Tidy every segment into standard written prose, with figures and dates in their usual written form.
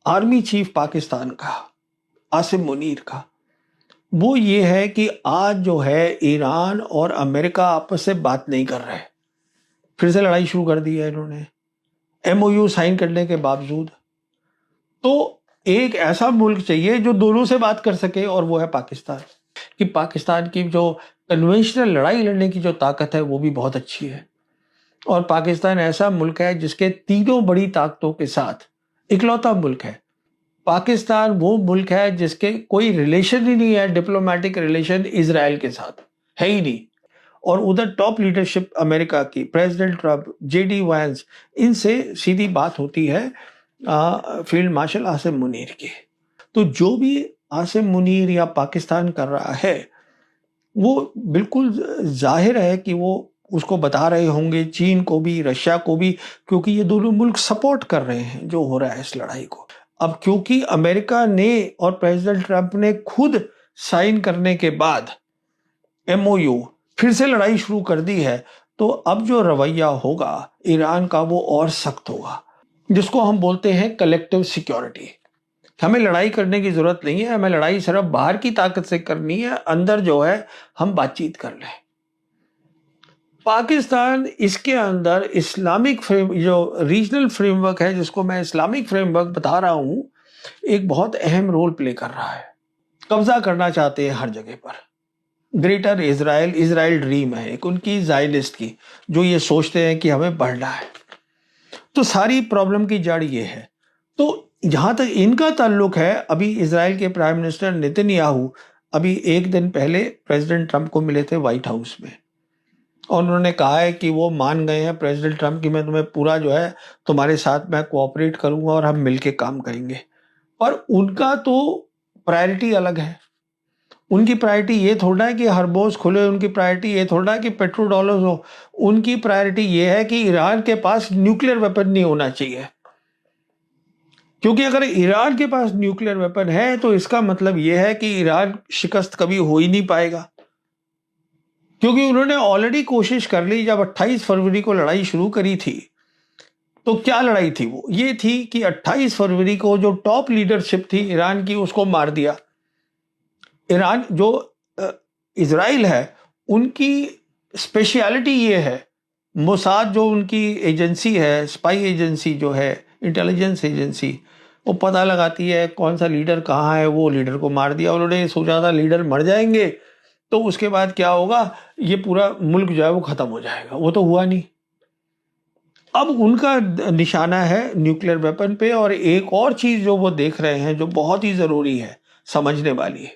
Army chief Pakistan का आसिम मुनीर का, वो ये है कि आज जो है ईरान और अमेरिका आपस से बात नहीं कर रहे, फिर से लड़ाई शुरू कर दी है इन्होंने एमओयू साइन करने के बावजूद। तो एक ऐसा मुल्क चाहिए जो दोनों से बात कर सके, और वो है पाकिस्तान। कि पाकिस्तान की जो कन्वेंशनल लड़ाई लड़ने की जो ताकत है वो भी बहुत अच्छी है, और पाकिस्तान ऐसा मुल्क है जिसके तीनों बड़ी ताकतों के साथ इकलौता मुल्क है। पाकिस्तान वो मुल्क है जिसके कोई रिलेशन ही नहीं है, डिप्लोमेटिक रिलेशन इजराइल के साथ है ही नहीं। और उधर टॉप लीडरशिप अमेरिका की, प्रेसिडेंट ट्रंप, जेडी वैंस, इनसे सीधी बात होती है फील्ड मार्शल आसिम मुनीर की। तो जो भी आसिम मुनीर या पाकिस्तान कर रहा है वो बिल्कुल जाहिर है कि वो उसको बता रहे होंगे चीन को भी, रशिया को भी, क्योंकि ये दोनों मुल्क सपोर्ट कर रहे हैं जो हो रहा है इस लड़ाई को। अब क्योंकि अमेरिका ने और प्रेसिडेंट ट्रंप ने खुद साइन करने के बाद एमओयू फिर से लड़ाई शुरू कर दी है, तो अब जो रवैया होगा ईरान का वो और सख्त होगा, जिसको हम बोलते हैं कलेक्टिव सिक्योरिटी। हमें लड़ाई करने की जरूरत नहीं है, हमें लड़ाई सिर्फ बाहर की ताकत से करनी है, अंदर जो है हम बातचीत कर लें। पाकिस्तान इसके अंदर इस्लामिक जो रीजनल फ्रेमवर्क है, जिसको मैं इस्लामिक फ्रेमवर्क बता रहा हूं, एक बहुत अहम रोल प्ले कर रहा है। कब्जा करना चाहते हैं हर जगह पर। ग्रेटर इजराइल ड्रीम है एक उनकी ज़ायनिस्ट की, जो ये सोचते हैं कि हमें बढ़ना है। तो सारी प्रॉब्लम की जड़ ये है। तो जहां तक इनका ताल्लुक है, अभी इजराइल के प्राइम मिनिस्टर नेतन्याहू अभी एक दिन पहले प्रेसिडेंट ट्रंप को मिले थे व्हाइट हाउस में, और उन्होंने कहा है कि वो मान गए हैं प्रेसिडेंट ट्रंप की, मैं तुम्हें पूरा जो है तुम्हारे साथ मैं कोऑपरेट करूंगा और हम मिलके काम करेंगे। पर उनका तो प्रायोरिटी अलग है। उनकी प्रायोरिटी ये थोड़ा है कि हरबोज खुले, उनकी प्रायोरिटी ये थोड़ा है कि पेट्रो डॉलर्स हो। उनकी प्रायोरिटी ये है कि ईरान के पास न्यूक्लियर वेपन नहीं होना चाहिए, क्योंकि अगर ईरान के पास न्यूक्लियर वेपन है तो इसका मतलब यह है कि ईरान शिकस्त कभी हो ही नहीं पाएगा। क्योंकि उन्होंने ऑलरेडी कोशिश कर ली, जब 28 फरवरी को लड़ाई शुरू करी थी, तो क्या लड़ाई थी वो? ये थी कि 28 फरवरी को जो टॉप लीडरशिप थी ईरान की, उसको मार दिया। ईरान जो इजराइल है, उनकी स्पेशलिटी ये है, मोसाद जो उनकी एजेंसी है, स्पाई एजेंसी जो है, इंटेलिजेंस एजेंसी, वो पता लगाती है कौन सा लीडर कहाँ है, वो लीडर को मार दिया। उन्होंने सोचा था लीडर मर जाएंगे तो उसके बाद क्या होगा, ये पूरा मुल्क जो है वो खत्म हो जाएगा। वो तो हुआ नहीं। अब उनका निशाना है न्यूक्लियर वेपन पे। और एक और चीज जो वो देख रहे हैं, जो बहुत ही जरूरी है, समझने वाली है।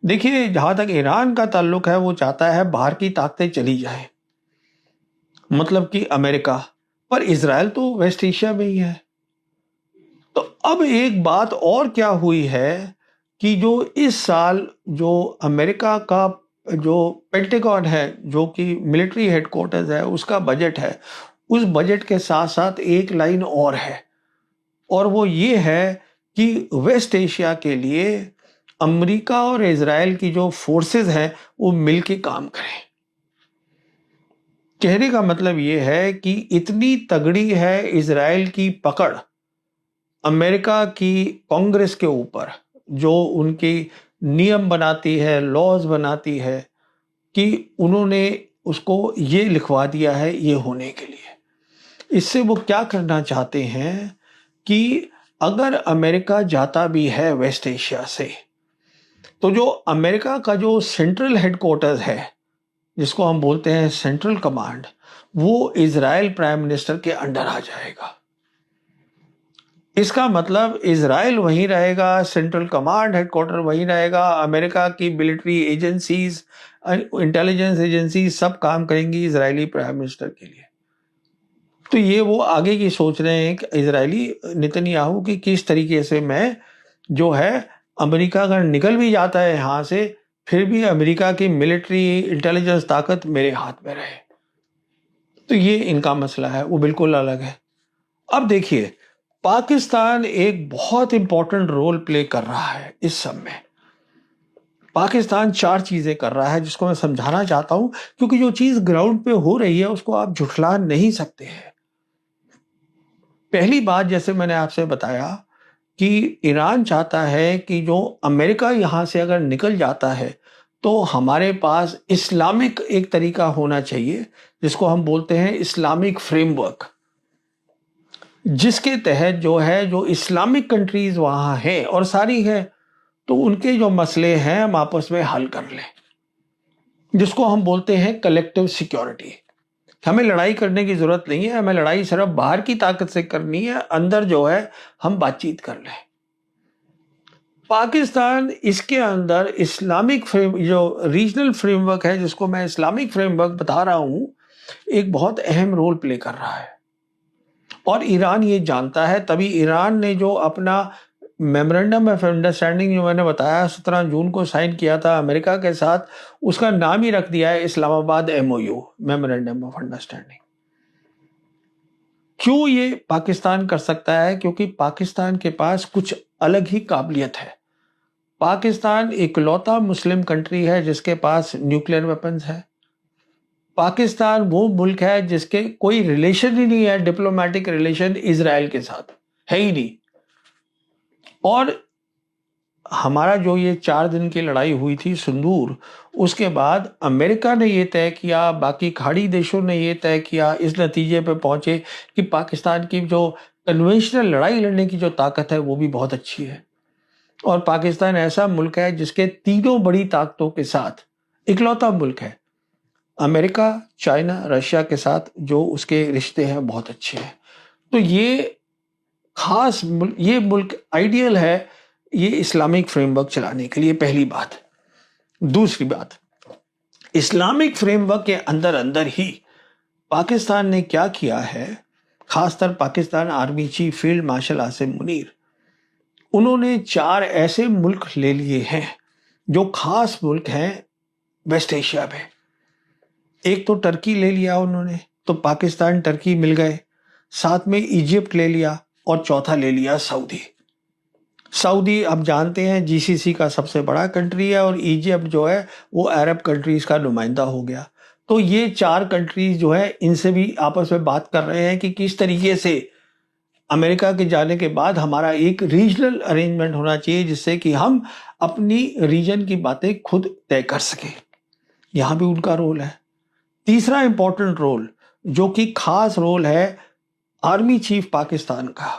देखिए, जहां तक ईरान का ताल्लुक है, वो चाहता है बाहर की ताकतें चली जाएं, मतलब कि अमेरिका। पर इजराइल तो वेस्ट एशिया में ही है। तो अब एक बात और क्या हुई है कि जो इस साल जो अमेरिका का जो पेंटागन है, जो कि मिलिट्री हेडक्वार्टर्स है, उसका बजट है, उस बजट के साथ साथ एक लाइन और है, और वो ये है कि वेस्ट एशिया के लिए अमेरिका और इजराइल की जो फोर्सेस हैं वो मिलके काम करें। कहने का मतलब ये है कि इतनी तगड़ी है इजराइल की पकड़ अमेरिका की कांग्रेस के ऊपर, जो उनकी नियम बनाती है, लॉज बनाती है, कि उन्होंने उसको ये लिखवा दिया है ये होने के लिए। इससे वो क्या करना चाहते हैं कि अगर अमेरिका जाता भी है वेस्ट एशिया से, तो जो अमेरिका का जो सेंट्रल हेडक्वार्टर्स है, जिसको हम बोलते हैं सेंट्रल कमांड, वो इजराइल प्राइम मिनिस्टर के अंडर आ जाएगा। इसका मतलब इजराइल वहीं रहेगा, सेंट्रल कमांड हेडक्वार्टर वहीं रहेगा, अमेरिका की मिलिट्री एजेंसीज, इंटेलिजेंस एजेंसी सब काम करेंगी इजरायली प्राइम मिनिस्टर के लिए। तो ये वो आगे की सोच रहे हैं कि इजरायली नेतन्याहू की किस तरीके से मैं जो है, अमेरिका अगर निकल भी जाता है यहाँ से, फिर भी अमेरिका की मिलिट्री इंटेलिजेंस ताकत मेरे हाथ में रहे। तो ये इनका मसला है, वो बिल्कुल अलग है। अब देखिए, पाकिस्तान एक बहुत इंपॉर्टेंट रोल प्ले कर रहा है इस सब में। पाकिस्तान 4 चीजें कर रहा है, जिसको मैं समझाना चाहता हूं, क्योंकि जो चीज ग्राउंड पे हो रही है उसको आप झुठला नहीं सकते हैं। पहली बात, जैसे मैंने आपसे बताया कि ईरान चाहता है कि जो अमेरिका यहाँ से अगर निकल जाता है तो हमारे पास इस्लामिक एक तरीका होना चाहिए जिसको हम बोलते हैं इस्लामिक फ्रेमवर्क, जिसके तहत जो इस्लामिक कंट्रीज वहाँ हैं और सारी है, तो उनके जो मसले हैं हम आपस में हल कर लें, जिसको हम बोलते हैं कलेक्टिव सिक्योरिटी। हमें लड़ाई करने की जरूरत नहीं है, हमें लड़ाई सिर्फ बाहर की ताकत से करनी है, अंदर जो है हम बातचीत कर लें। पाकिस्तान इसके अंदर इस्लामिक फ्रेम जो रीजनल फ्रेमवर्क है जिसको मैं इस्लामिक फ्रेमवर्क बता रहा हूं, एक बहुत अहम रोल प्ले कर रहा है और ईरान ये जानता है। तभी ईरान ने जो अपना मेमोरेंडम ऑफ अंडरस्टैंडिंग जो मैंने बताया 17 जून को साइन किया था अमेरिका के साथ, उसका नाम ही रख दिया है Islamabad MOU, memorandum of understanding. क्यों ये पाकिस्तान कर सकता है? क्योंकि पाकिस्तान के पास कुछ अलग ही काबिलियत है। पाकिस्तान इकलौता मुस्लिम कंट्री है जिसके पास न्यूक्लियर वेपन्स है। पाकिस्तान वो मुल्क है जिसके कोई रिलेशन ही नहीं है, डिप्लोमेटिक रिलेशन इजराइल के साथ है ही नहीं। और हमारा जो ये 4 दिन की लड़ाई हुई थी सिंदूर, उसके बाद अमेरिका ने ये तय किया, बाकी खाड़ी देशों ने ये तय किया, इस नतीजे पे पहुंचे कि पाकिस्तान की जो कन्वेंशनल लड़ाई लड़ने की जो ताकत है वो भी बहुत अच्छी है। और पाकिस्तान ऐसा मुल्क है जिसके तीनों बड़ी ताकतों के साथ इकलौता मुल्क है। अमेरिका, चाइना, रशिया के साथ जो उसके रिश्ते हैं बहुत अच्छे हैं। तो ये खास ये मुल्क आइडियल है ये इस्लामिक फ्रेमवर्क चलाने के लिए, पहली बात। दूसरी बात, इस्लामिक फ्रेमवर्क के अंदर अंदर ही पाकिस्तान ने क्या किया है, खासकर Pakistan army chief field marshal Asim Munir, उन्होंने 4 ऐसे मुल्क ले लिए हैं जो खास मुल्क हैं वेस्ट एशिया में। एक तो टर्की ले लिया उन्होंने, तो पाकिस्तान टर्की मिल गए, साथ में इजिप्ट ले लिया और चौथा ले लिया सऊदी। सऊदी आप जानते हैं GCC का सबसे बड़ा कंट्री है और इजिप्ट जो है वो अरब कंट्रीज का नुमाइंदा हो गया। तो ये 4 कंट्रीज जो है इनसे भी आपस में बात कर रहे हैं कि किस तरीके से अमेरिका के जाने के बाद हमारा एक रीजनल अरेंजमेंट होना चाहिए जिससे कि हम अपनी रीजन की बातें खुद तय कर सकें। यहां भी उनका रोल है। तीसरा इंपॉर्टेंट रोल जो कि खास रोल है आर्मी चीफ पाकिस्तान का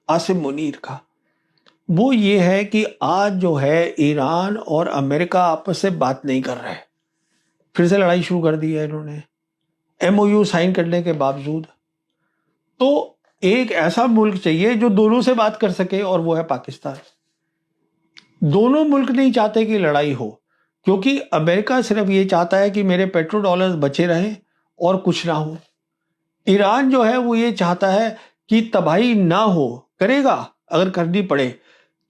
आसिम मुनीर का, वो ये है कि आज जो है ईरान और अमेरिका आपस से बात नहीं कर रहे, फिर से लड़ाई शुरू कर दी है इन्होंने MOU साइन करने के बावजूद। तो एक ऐसा मुल्क चाहिए जो दोनों से बात कर सके और वो है पाकिस्तान। दोनों मुल्क नहीं चाहते कि लड़ाई हो, क्योंकि अमेरिका सिर्फ ये चाहता है कि मेरे पेट्रो डॉलर्स बचे रहें और कुछ ना हो। ईरान जो है वो ये चाहता है कि तबाही ना हो, करेगा अगर करनी पड़े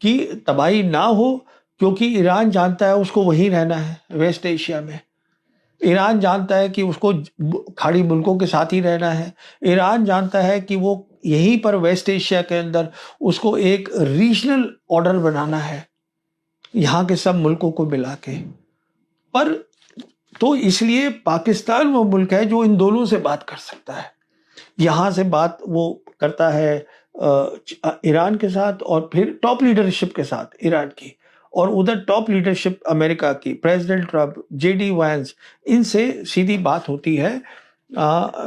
कि तबाही ना हो, क्योंकि ईरान जानता है उसको वहीं रहना है वेस्ट एशिया में। ईरान जानता है कि उसको खाड़ी मुल्कों के साथ ही रहना है। ईरान जानता है कि वो यहीं पर वेस्ट एशिया के अंदर उसको एक रीजनल ऑर्डर बनाना है यहाँ के सब मुल्कों को मिला के। पर तो इसलिए पाकिस्तान वो मुल्क है जो इन दोनों से बात कर सकता है। यहाँ से बात वो करता है ईरान के साथ और फिर टॉप लीडरशिप के साथ ईरान की, और उधर टॉप लीडरशिप अमेरिका की, प्रेसिडेंट ट्रंप, JD वांस, इनसे सीधी बात होती है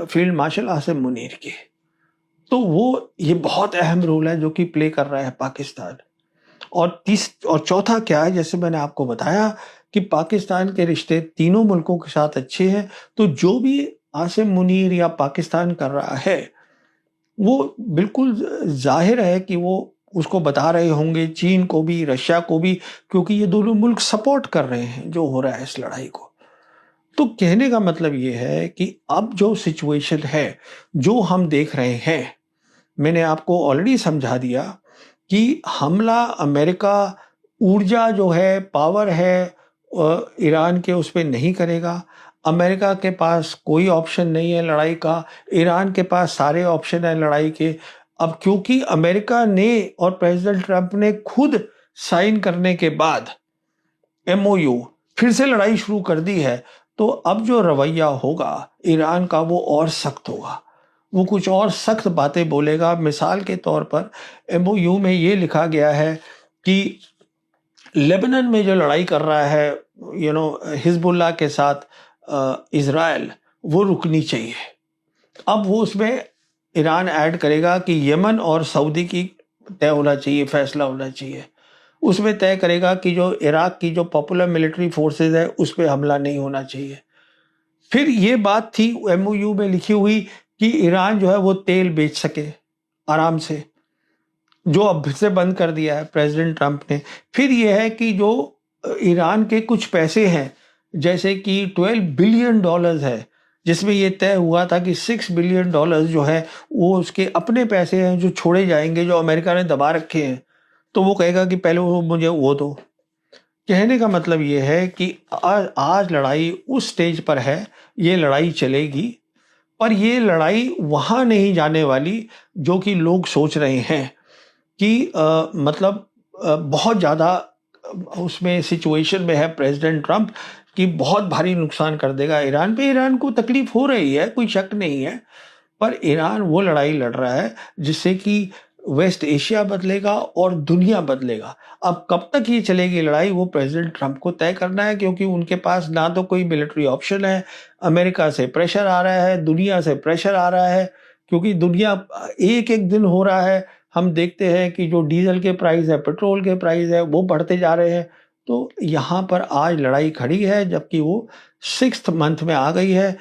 फील्ड मार्शल आसिम मुनीर की। तो वो ये बहुत अहम रोल है जो कि प्ले कर रहा है पाकिस्तान। और चौथा क्या है, जैसे मैंने आपको बताया कि पाकिस्तान के रिश्ते तीनों मुल्कों के साथ अच्छे हैं। तो जो भी आसिम मुनीर या पाकिस्तान कर रहा है वो बिल्कुल जाहिर है कि वो उसको बता रहे होंगे चीन को भी, रशिया को भी, क्योंकि ये दोनों मुल्क सपोर्ट कर रहे हैं जो हो रहा है इस लड़ाई को। तो कहने का मतलब ये है कि अब जो सिचुएशन है जो हम देख रहे हैं, मैंने आपको ऑलरेडी समझा दिया कि हमला अमेरिका ऊर्जा जो है, पावर है ईरान के, उस पर नहीं करेगा। अमेरिका के पास कोई ऑप्शन नहीं है लड़ाई का, ईरान के पास सारे ऑप्शन है लड़ाई के। अब क्योंकि अमेरिका ने और प्रेसिडेंट ट्रंप ने खुद साइन करने के बाद MOU फिर से लड़ाई शुरू कर दी है, तो अब जो रवैया होगा ईरान का वो और सख्त होगा। वो कुछ और सख्त बातें बोलेगा। मिसाल के तौर पर MOU में ये लिखा गया है कि लेबनान में जो लड़ाई कर रहा है हिजबुल्लाह के साथ इज़राइल, वो रुकनी चाहिए। अब वो उसमें ईरान ऐड करेगा कि यमन और सऊदी की तय होना चाहिए, फैसला होना चाहिए। उसमें तय करेगा कि जो इराक की जो पॉपुलर मिलिट्री फोर्सेस है उस पर हमला नहीं होना चाहिए। फिर ये बात थी MOU में लिखी हुई कि ईरान जो है वो तेल बेच सके आराम से, जो अब से बंद कर दिया है प्रेसिडेंट ट्रंप ने। फिर ये है कि जो ईरान के कुछ पैसे हैं, जैसे कि $12 बिलियन है, जिसमें ये तय हुआ था कि $6 बिलियन जो है वो उसके अपने पैसे हैं जो छोड़े जाएंगे, जो अमेरिका ने दबा रखे हैं। तो वो कहेगा कि पहले वो मुझे वो दो। कहने का मतलब ये है कि आज लड़ाई उस स्टेज पर है, ये लड़ाई चलेगी, पर ये लड़ाई वहां नहीं जाने वाली जो कि लोग सोच रहे हैं कि बहुत ज़्यादा उसमें सिचुएशन में है प्रेसिडेंट ट्रंप कि बहुत भारी नुकसान कर देगा ईरान पे। ईरान को तकलीफ हो रही है, कोई शक नहीं है, पर ईरान वो लड़ाई लड़ रहा है जिससे कि वेस्ट एशिया बदलेगा और दुनिया बदलेगा। अब कब तक ये चलेगी लड़ाई, वो प्रेसिडेंट ट्रंप को तय करना है, क्योंकि उनके पास ना तो कोई मिलिट्री ऑप्शन है। अमेरिका से प्रेशर आ रहा है, दुनिया से प्रेशर आ रहा है, क्योंकि दुनिया एक एक दिन हो रहा है, हम देखते हैं कि जो डीजल के प्राइस है, पेट्रोल के प्राइस है, वो बढ़ते जा रहे हैं। तो यहाँ पर आज लड़ाई खड़ी है, जबकि वो 6th मंथ में आ गई है।